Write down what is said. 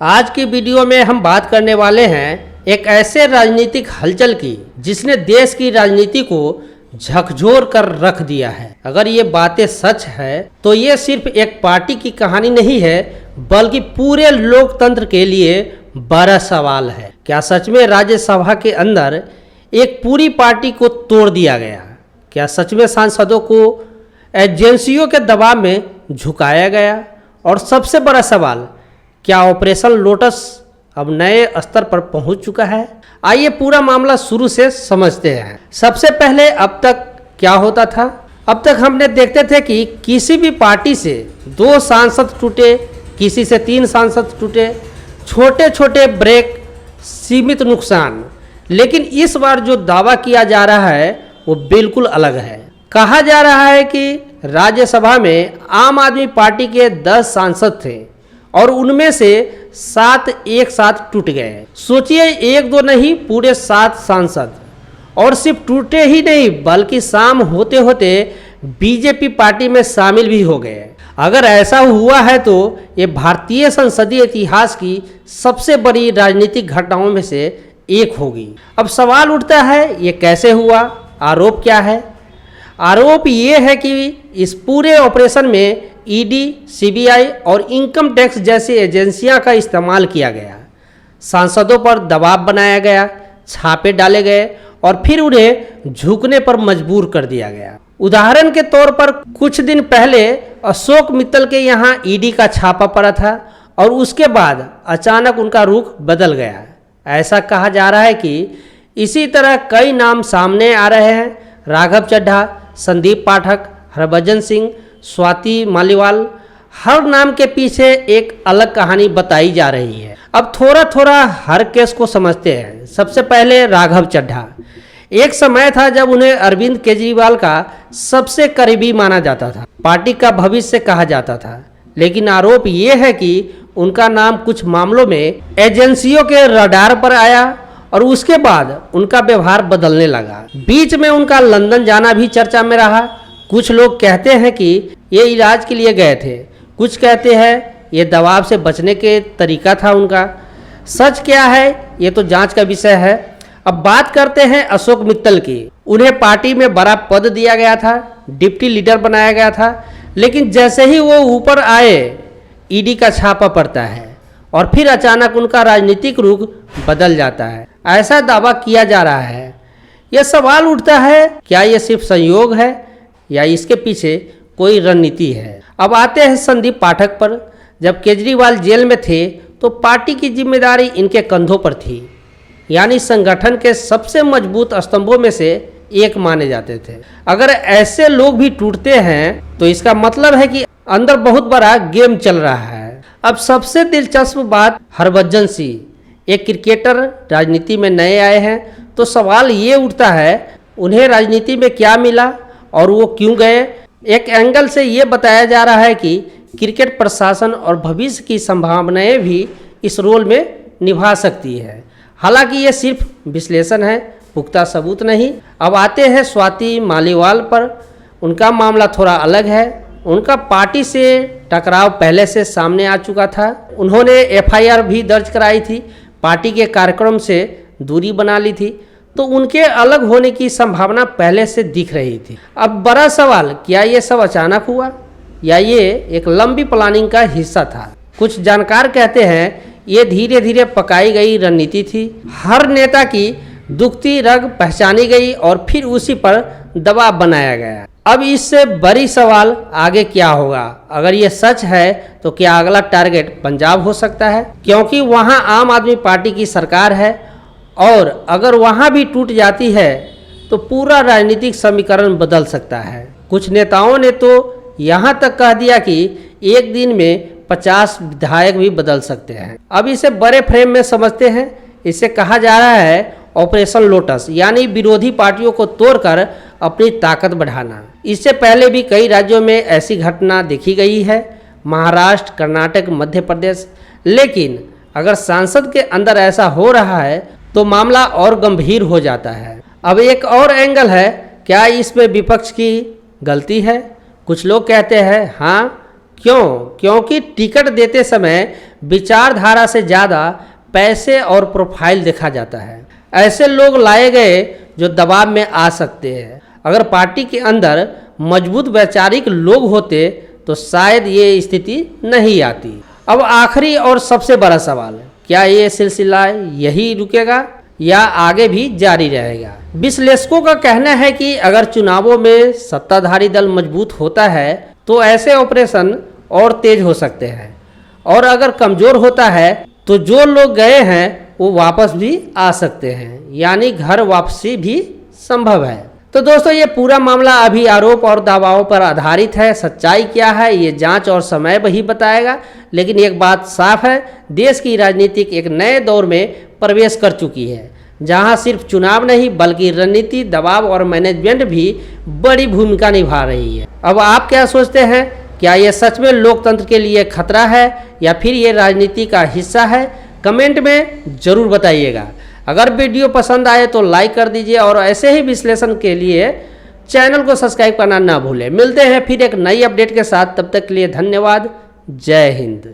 आज की वीडियो में हम बात करने वाले हैं एक ऐसे राजनीतिक हलचल की जिसने देश की राजनीति को झकझोर कर रख दिया है। अगर ये बातें सच है तो ये सिर्फ एक पार्टी की कहानी नहीं है बल्कि पूरे लोकतंत्र के लिए बड़ा सवाल है। क्या सच में राज्यसभा के अंदर एक पूरी पार्टी को तोड़ दिया गया? क्या सच में सांसदों को एजेंसियों के दबाव में झुकाया गया? और सबसे बड़ा सवाल, क्या ऑपरेशन लोटस अब नए स्तर पर पहुंच चुका है? आइए पूरा मामला शुरू से समझते हैं। सबसे पहले अब तक क्या होता था? अब तक हमने देखते थे कि किसी भी पार्टी से 2 सांसद टूटे, किसी से 3 सांसद टूटे, छोटे छोटे ब्रेक, सीमित नुकसान। लेकिन इस बार जो दावा किया जा रहा है वो बिल्कुल अलग है। कहा जा रहा है कि राज्यसभा में आम आदमी पार्टी के 10 सांसद थे और उनमें से 7 एक साथ टूट गए। सोचिए, 1-2 नहीं, पूरे 7 सांसद। और सिर्फ टूटे ही नहीं बल्कि शाम होते होते बीजेपी पार्टी में शामिल भी हो गए। अगर ऐसा हुआ है तो ये भारतीय संसदीय इतिहास की सबसे बड़ी राजनीतिक घटनाओं में से एक होगी। अब सवाल उठता है, ये कैसे हुआ? आरोप क्या है? आरोप ये है कि इस पूरे ऑपरेशन में ईडी, सीबीआई और इनकम टैक्स जैसी एजेंसियां का इस्तेमाल किया गया। सांसदों पर दबाव बनाया गया, छापे डाले गए और फिर उन्हें झुकने पर मजबूर कर दिया गया। उदाहरण के तौर पर कुछ दिन पहले अशोक मित्तल के यहाँ ईडी का छापा पड़ा था और उसके बाद अचानक उनका रुख बदल गया। ऐसा कहा जा रहा है कि इसी तरह कई नाम सामने आ रहे हैं। राघव चड्ढा, संदीप पाठक, हरभजन सिंह, स्वाति मालीवाल, हर नाम के पीछे एक अलग कहानी बताई जा रही है। अब थोड़ा थोड़ा हर केस को समझते हैं। सबसे पहले राघव चड्ढा। एक समय था जब उन्हें अरविंद केजरीवाल का सबसे करीबी माना जाता था, पार्टी का भविष्य कहा जाता था। लेकिन आरोप ये है कि उनका नाम कुछ मामलों में एजेंसियों के रडार पर आया और उसके बाद उनका व्यवहार बदलने लगा। बीच में उनका लंदन जाना भी चर्चा में रहा। कुछ लोग कहते हैं कि ये इलाज के लिए गए थे, कुछ कहते हैं ये दबाव से बचने के तरीका था उनका। सच क्या है ये तो जांच का विषय है। अब बात करते हैं अशोक मित्तल की। उन्हें पार्टी में बड़ा पद दिया गया था, डिप्टी लीडर बनाया गया था। लेकिन जैसे ही वो ऊपर आए, ईडी का छापा पड़ता है और फिर अचानक उनका राजनीतिक रुख बदल जाता है। ऐसा दावा किया जा रहा है। यह सवाल उठता है, क्या यह सिर्फ संयोग है या इसके पीछे कोई रणनीति है? अब आते हैं संदीप पाठक पर। जब केजरीवाल जेल में थे तो पार्टी की जिम्मेदारी इनके कंधों पर थी, यानी संगठन के सबसे मजबूत स्तंभों में से एक माने जाते थे। अगर ऐसे लोग भी टूटते हैं तो इसका मतलब है कि अंदर बहुत बड़ा गेम चल रहा है। अब सबसे दिलचस्प बात, हरभजन सिंह, एक क्रिकेटर राजनीति में नए आए हैं, तो सवाल ये उठता है उन्हें राजनीति में क्या मिला और वो क्यों गए? एक एंगल से ये बताया जा रहा है कि क्रिकेट प्रशासन और भविष्य की संभावनाएं भी इस रोल में निभा सकती है। हालांकि ये सिर्फ विश्लेषण है, पुख्ता सबूत नहीं। अब आते हैं स्वाति मालीवाल पर। उनका मामला थोड़ा अलग है। उनका पार्टी से टकराव पहले से सामने आ चुका था। उन्होंने एफआईआर भी दर्ज कराई थी, पार्टी के कार्यक्रम से दूरी बना ली थी, तो उनके अलग होने की संभावना पहले से दिख रही थी। अब बड़ा सवाल, क्या ये सब अचानक हुआ या ये एक लंबी प्लानिंग का हिस्सा था? कुछ जानकार कहते हैं ये धीरे धीरे पकाई गई रणनीति थी। हर नेता की दुखती रग पहचानी गई और फिर उसी पर दबाव बनाया गया। अब इससे बड़ी सवाल, आगे क्या होगा? अगर ये सच है तो क्या अगला टारगेट पंजाब हो सकता है? क्योंकि वहाँ आम आदमी पार्टी की सरकार है और अगर वहाँ भी टूट जाती है तो पूरा राजनीतिक समीकरण बदल सकता है। कुछ नेताओं ने तो यहाँ तक कह दिया कि एक दिन में 50 विधायक भी बदल सकते हैं। अब इसे बड़े फ्रेम में समझते हैं। इसे कहा जा रहा है ऑपरेशन लोटस, यानी विरोधी पार्टियों को तोड़कर अपनी ताकत बढ़ाना। इससे पहले भी कई राज्यों में ऐसी घटना देखी गई है, महाराष्ट्र, कर्नाटक, मध्य प्रदेश। लेकिन अगर सांसद के अंदर ऐसा हो रहा है तो मामला और गंभीर हो जाता है। अब एक और एंगल है, क्या इसमें विपक्ष की गलती है? कुछ लोग कहते हैं हाँ, क्यों? क्योंकि टिकट देते समय विचारधारा से ज़्यादा पैसे और प्रोफाइल देखा जाता है। ऐसे लोग लाए गए जो दबाव में आ सकते हैं। अगर पार्टी के अंदर मजबूत वैचारिक लोग होते तो शायद ये स्थिति नहीं आती। अब आखिरी और सबसे बड़ा सवाल, क्या ये सिलसिला यही रुकेगा या आगे भी जारी रहेगा? विश्लेषकों का कहना है कि अगर चुनावों में सत्ताधारी दल मजबूत होता है तो ऐसे ऑपरेशन और तेज हो सकते हैं, और अगर कमजोर होता है तो जो लोग गए हैं वो वापस भी आ सकते हैं, यानी घर वापसी भी संभव है। तो दोस्तों, ये पूरा मामला अभी आरोप और दावाओं पर आधारित है। सच्चाई क्या है ये जांच और समय ही बताएगा। लेकिन एक बात साफ है, देश की राजनीति एक नए दौर में प्रवेश कर चुकी है, जहां सिर्फ चुनाव नहीं बल्कि रणनीति, दबाव और मैनेजमेंट भी बड़ी भूमिका निभा रही है। अब आप क्या सोचते हैं? क्या ये सच में लोकतंत्र के लिए खतरा है या फिर ये राजनीति का हिस्सा है? कमेंट में जरूर बताइएगा। अगर वीडियो पसंद आए तो लाइक कर दीजिए और ऐसे ही विश्लेषण के लिए चैनल को सब्सक्राइब करना ना भूलें। मिलते हैं फिर एक नई अपडेट के साथ, तब तक के लिए धन्यवाद। जय हिंद।